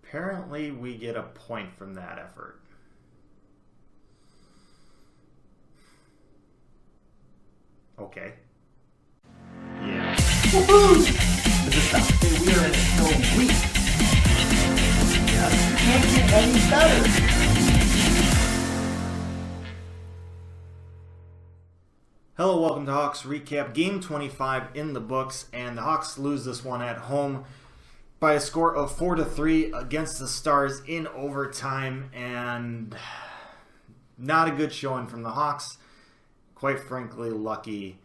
Apparently we get a point from that effort. Okay. Yeah. Woohoo! This is stuff. We are in so weak. Yeah. Can't get any better. Hello, welcome to Hawks Recap. Game 25 in the books, and the Hawks lose this one at home by a score of 4-3 against the Stars in overtime, and not a good showing from the Hawks. Quite frankly, lucky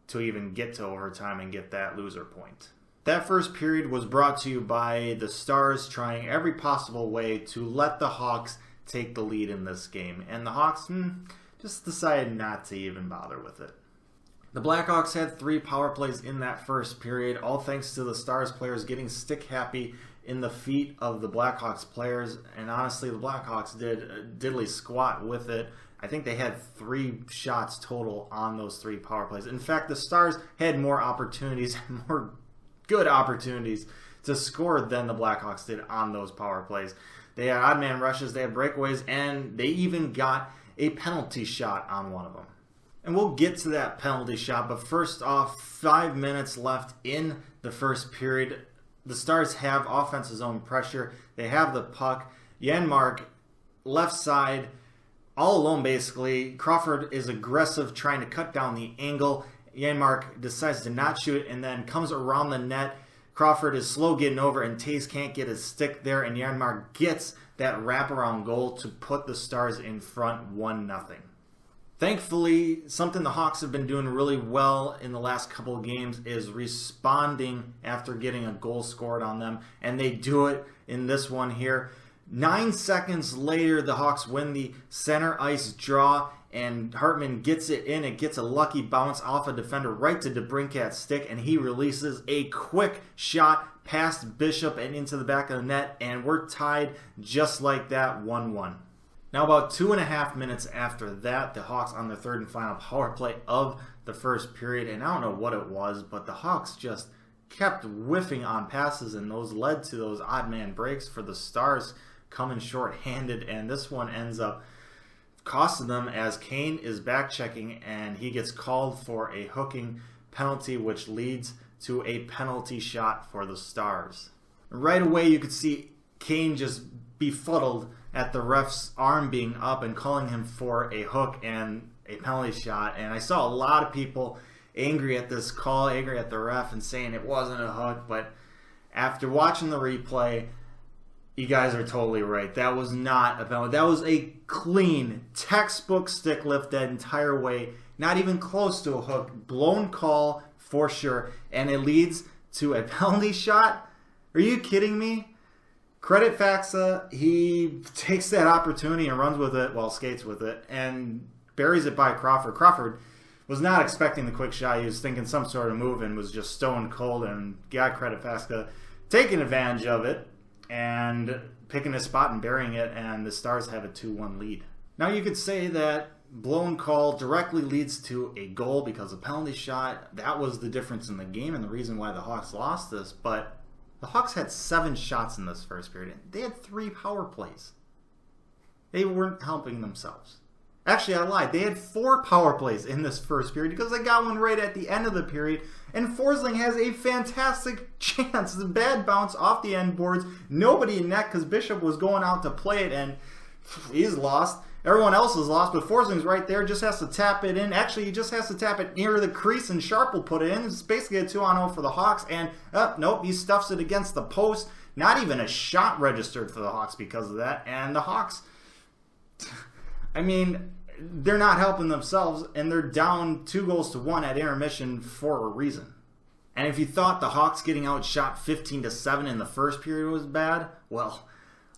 to even get to overtime and get that loser point. That first period was brought to you by the Stars trying every possible way to let the Hawks take the lead in this game, and the Hawks just decided not to even bother with it. The Blackhawks had 3 power plays in that first period, all thanks to the Stars players getting stick happy in the feet of the Blackhawks players, and honestly the Blackhawks did diddly squat with it. I think they had 3 shots total on those 3 power plays. In fact, the Stars had more opportunities, more good opportunities to score than the Blackhawks did on those power plays. They had odd man rushes, they had breakaways, and they even got a penalty shot on one of them. And we'll get to that penalty shot, but first off, 5 minutes left in the first period. The Stars have offensive zone pressure. They have the puck. Janmark, left side, all alone basically. Crawford is aggressive, trying to cut down the angle. Janmark decides to not shoot and then comes around the net. Crawford is slow getting over, and Taze can't get his stick there, and Janmark gets that wraparound goal to put the Stars in front 1-0. Thankfully, something the Hawks have been doing really well in the last couple of games is responding after getting a goal scored on them, and they do it in this one here. 9 seconds later, the Hawks win the center ice draw, and Hartman gets it in. It gets a lucky bounce off a defender right to DeBrincat's stick, and he releases a quick shot past Bishop and into the back of the net, and we're tied just like that, 1-1. Now, about 2.5 minutes after that, the Hawks on their third and final power play of the first period, and I don't know what it was, but the Hawks just kept whiffing on passes, and those led to those odd man breaks for the Stars coming short-handed, and this one ends up costing them as Kane is back checking, and he gets called for a hooking penalty, which leads to a penalty shot for the Stars. Right away, you could see Kane just befuddled at the ref's arm being up and calling him for a hook and a penalty shot. And I saw a lot of people angry at this call, angry at the ref, and saying it wasn't a hook. But after watching the replay, you guys are totally right. That was not a penalty. That was a clean, textbook stick lift that entire way. Not even close to a hook. Blown call for sure. And it leads to a penalty shot? Are you kidding me? Credit Faxa, he takes that opportunity and runs with it, well, skates with it, and buries it by Crawford. Crawford was not expecting the quick shot. He was thinking some sort of move and was just stone cold, and got Credit Faxa taking advantage of it and picking his spot and burying it, and the Stars have a 2-1 lead. Now you could say that blown call directly leads to a goal because a penalty shot, that was the difference in the game and the reason why the Hawks lost this, but the Hawks had 7 shots in this first period. They had 3 power plays. They weren't helping themselves. Actually, I lied. They had 4 power plays in this first period because they got one right at the end of the period. And Forsling has a fantastic chance. The bad bounce off the end boards. Nobody in net because Bishop was going out to play it, and he's lost. Everyone else is lost, but Forsling's right there. Just has to tap it in. Actually, he just has to tap it near the crease, and Sharp will put it in. It's basically a 2-on-0 for the Hawks. And, nope, he stuffs it against the post. Not even a shot registered for the Hawks because of that. And the Hawks, I mean, they're not helping themselves, and they're down 2-1 at intermission for a reason. And if you thought the Hawks getting outshot 15-7 in the first period was bad, well,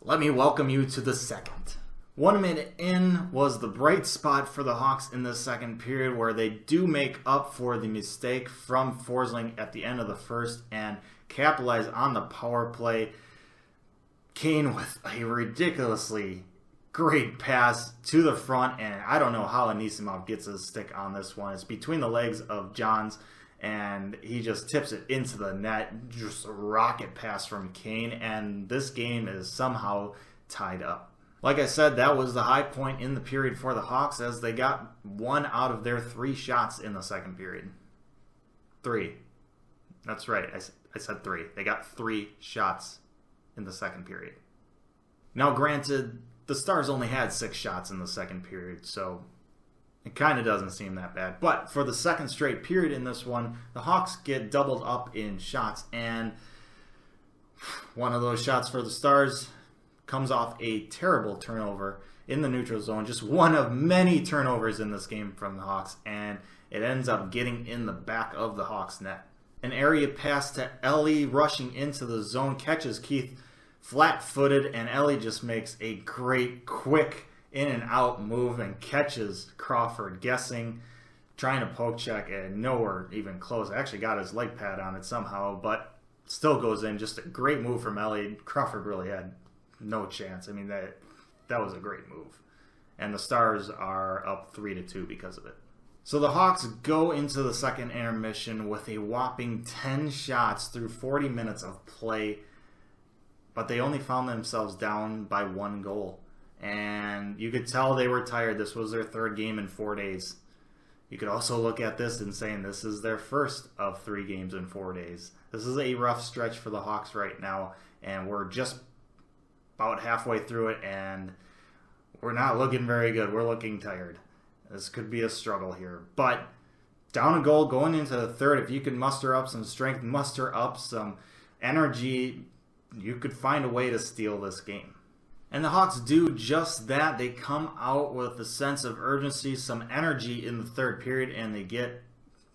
let me welcome you to the second. 1 minute in was the bright spot for the Hawks in the second period, where they do make up for the mistake from Forsling at the end of the first and capitalize on the power play. Kane with a ridiculously great pass to the front, and I don't know how Anisimov gets his stick on this one. It's between the legs of Johns, and he just tips it into the net. Just a rocket pass from Kane, and this game is somehow tied up. Like I said, that was the high point in the period for the Hawks as they got 1 out of their 3 shots in the second period. 3. That's right, I said 3. They got 3 shots in the second period. Now granted, the Stars only had 6 shots in the second period, so it kind of doesn't seem that bad. But for the second straight period in this one, the Hawks get doubled up in shots, and one of those shots for the Stars comes off a terrible turnover in the neutral zone. Just one of many turnovers in this game from the Hawks, and it ends up getting in the back of the Hawks net. An area pass to Ellie rushing into the zone, catches Keith flat-footed, and Ellie just makes a great, quick in and out move and catches Crawford guessing, trying to poke check, and nowhere even close. Actually got his leg pad on it somehow, but still goes in. Just a great move from Ellie. Crawford really had no chance. I mean, that was a great move. And the Stars are up 3-2 because of it. So the Hawks go into the second intermission with a whopping 10 shots through 40 minutes of play, but they only found themselves down by 1 goal. And you could tell they were tired. This was their 3rd game in 4 days. You could also look at this and say this is their first of 3 games in 4 days. This is a rough stretch for the Hawks right now, and we're just about halfway through it, and we're not looking very good. We're looking tired. This could be a struggle here. But down a goal going into the third, if you can muster up some strength, muster up some energy, you could find a way to steal this game. And the Hawks do just that. They come out with a sense of urgency, some energy in the third period, and they get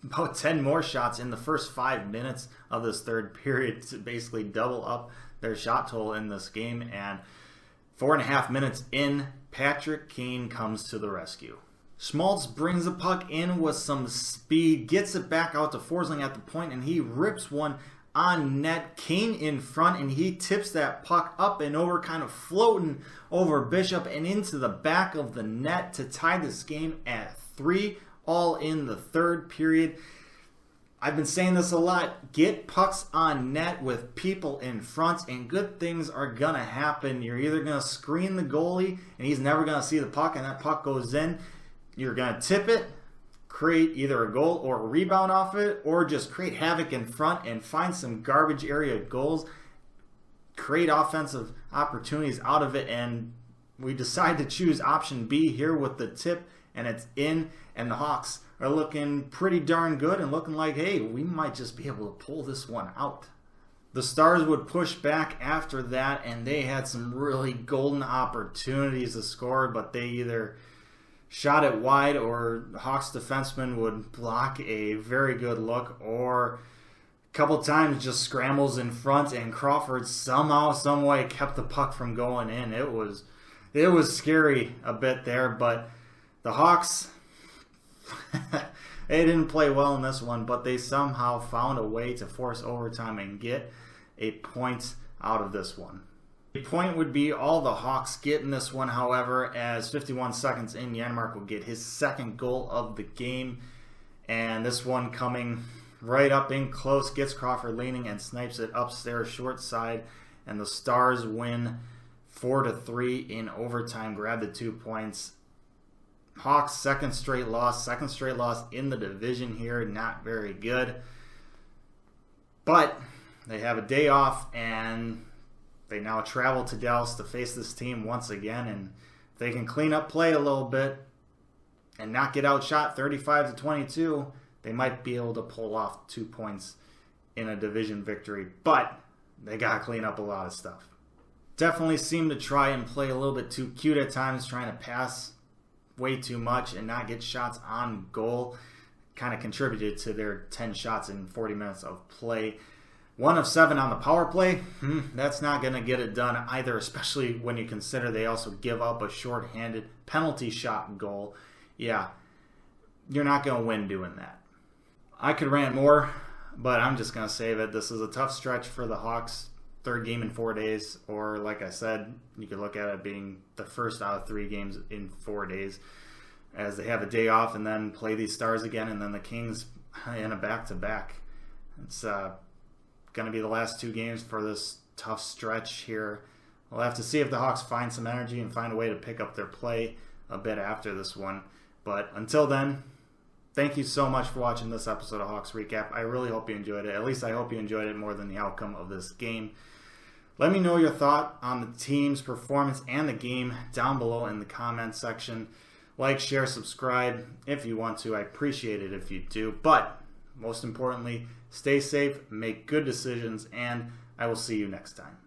about 10 more shots in the first 5 minutes of this third period to basically double up their shot total in this game. And 4.5 minutes in, Patrick Kane comes to the rescue. Schmaltz brings the puck in with some speed, gets it back out to Forsling at the point, and he rips one on net. Kane in front, and he tips that puck up and over, kind of floating over Bishop and into the back of the net to tie this game at 3, all in the third period. I've been saying this a lot. Get pucks on net with people in front, and good things are going to happen. You're either going to screen the goalie, and he's never going to see the puck, and that puck goes in. You're going to tip it, create either a goal or a rebound off it, or just create havoc in front and find some garbage area goals, create offensive opportunities out of it. And we decide to choose option B here with the tip, and it's in, and the Hawks are looking pretty darn good and looking like, hey, we might just be able to pull this one out. The Stars would push back after that, and they had some really golden opportunities to score, but they either shot it wide, or Hawks defenseman would block a very good look, or a couple times just scrambles in front, and Crawford somehow, some way kept the puck from going in. It was scary a bit there, but the Hawks, they didn't play well in this one, but they somehow found a way to force overtime and get a point out of this one. The point would be all the Hawks get in this one, however, as 51 seconds in, Janmark will get his second goal of the game. And this one coming right up in close, gets Crawford leaning and snipes it upstairs short side. And the Stars win 4-3 in overtime, grab the 2 points. Hawks second straight loss in the division here, not very good. But they have a day off, and they now travel to Dallas to face this team once again, and if they can clean up play a little bit and not get outshot 35-22, they might be able to pull off 2 points in a division victory. But they got to clean up a lot of stuff. Definitely seem to try and play a little bit too cute at times, trying to pass way too much and not get shots on goal. Kind of contributed to their 10 shots in 40 minutes of play. 1 of 7 on the power play, that's not going to get it done either, especially when you consider they also give up a shorthanded penalty shot goal. Yeah, you're not going to win doing that. I could rant more, but I'm just going to save it. This is a tough stretch for the Hawks. 3rd game in 4 days, or like I said, you could look at it being the first out of 3 games in 4 days, as they have a day off and then play these Stars again, and then the Kings in a back-to-back. It's going to be the last 2 games for this tough stretch here. We'll have to see if the Hawks find some energy and find a way to pick up their play a bit after this one. But until then, thank you so much for watching this episode of Hawks Recap. I really hope you enjoyed it. At least I hope you enjoyed it more than the outcome of this game. Let me know your thought on the team's performance and the game down below in the comments section. Like, share, subscribe if you want to. I appreciate it if you do. But most importantly, stay safe, make good decisions, and I will see you next time.